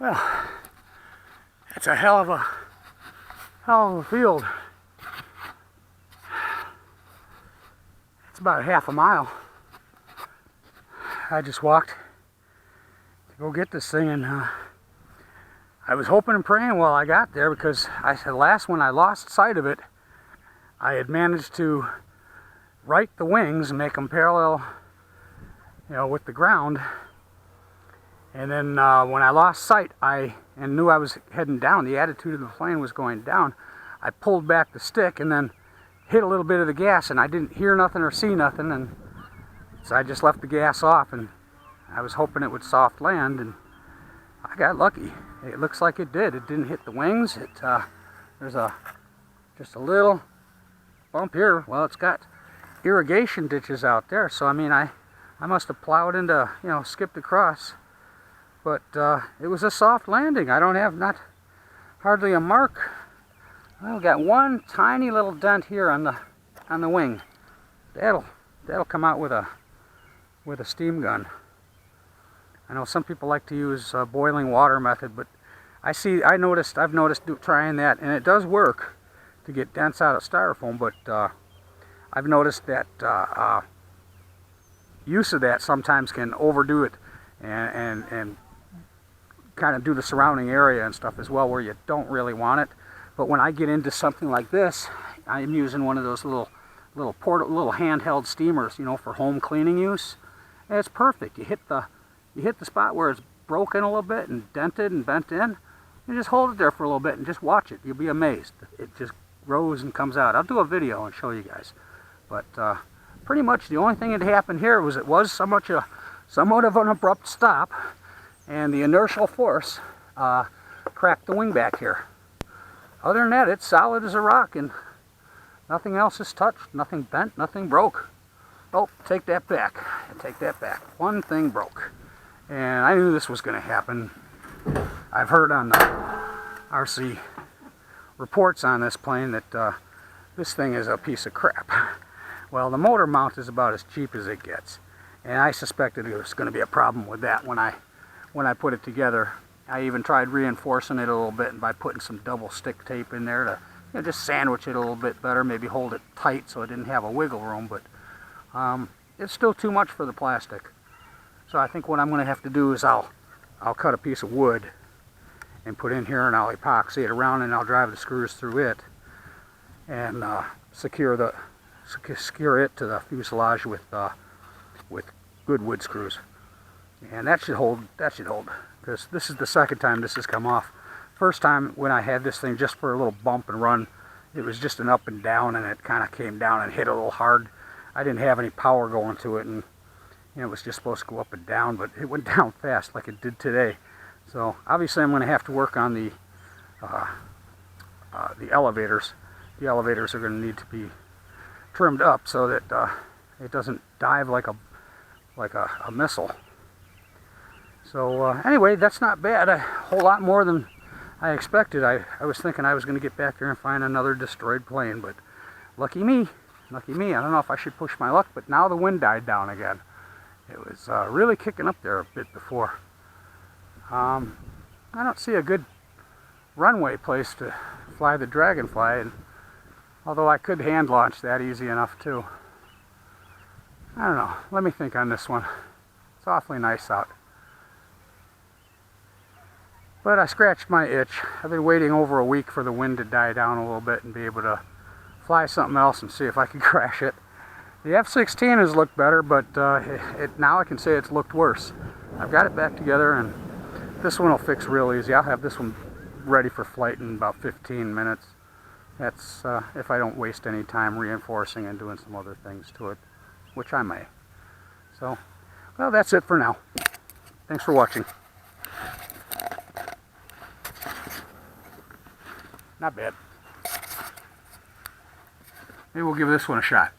Well, that's a hell of a field. It's about half a mile. I just walked to go get this thing, and I was hoping and praying while I got there, because when I lost sight of it, I had managed to right the wings and make them parallel, with the ground. And then when I lost sight, and knew I was heading down, the attitude of the plane was going down, I pulled back the stick and then hit a little bit of the gas, and I didn't hear nothing or see nothing, and so I just left the gas off, and I was hoping it would soft land, and I got lucky. It looks like it did. It didn't hit the wings. There's just a little bump here. Well, it's got irrigation ditches out there, so I mean, I must have plowed into, skipped across. But it was a soft landing. I don't have hardly a mark. I've got one tiny little dent here on the wing. That'll come out with a steam gun. I know some people like to use boiling water method, but I've noticed trying that, and it does work to get dents out of styrofoam. But I've noticed that use of that sometimes can overdo it and kind of do the surrounding area and stuff as well, where you don't really want it. But when I get into something like this, I'm using one of those little handheld steamers, for home cleaning use. And it's perfect. You hit the spot where it's broken a little bit and dented and bent in. You just hold it there for a little bit and just watch it. You'll be amazed. It just grows and comes out. I'll do a video and show you guys. But pretty much the only thing that happened here was it was somewhat of an abrupt stop, and the inertial force cracked the wing back here. Other than that, it's solid as a rock, and nothing else is touched, nothing bent, nothing broke. Oh, take that back. Take that back. One thing broke. And I knew this was going to happen. I've heard on the RC reports on this plane that this thing is a piece of crap. Well, the motor mount is about as cheap as it gets. And I suspected there was going to be a problem with that when I put it together. I even tried reinforcing it a little bit by putting some double stick tape in there to just sandwich it a little bit better, maybe hold it tight so it didn't have a wiggle room, but it's still too much for the plastic. So I think what I'm going to have to do is I'll cut a piece of wood and put in here, and I'll epoxy it around, and I'll drive the screws through it and secure it to the fuselage with good wood screws. And that should hold, because this is the second time this has come off. First time when I had this thing just for a little bump and run, it was just an up and down, and it kind of came down and hit a little hard. I didn't have any power going to it, and it was just supposed to go up and down, but it went down fast like it did today. So obviously I'm going to have to work on the elevators. The elevators are going to need to be trimmed up so that it doesn't dive like a missile. So anyway, that's not bad. A whole lot more than I expected. I was thinking I was going to get back there and find another destroyed plane, but lucky me. Lucky me. I don't know if I should push my luck, but now the wind died down again. It was really kicking up there a bit before. I don't see a good runway place to fly the Dragonfly, and although I could hand launch that easy enough too. I don't know. Let me think on this one. It's awfully nice out. But I scratched my itch. I've been waiting over a week for the wind to die down a little bit and be able to fly something else and see if I could crash it. The F-16 has looked better, but now I can say it's looked worse. I've got it back together, and this one will fix real easy. I'll have this one ready for flight in about 15 minutes. That's if I don't waste any time reinforcing and doing some other things to it, which I may. So, well, that's it for now. Thanks for watching. Not bad. Maybe we'll give this one a shot.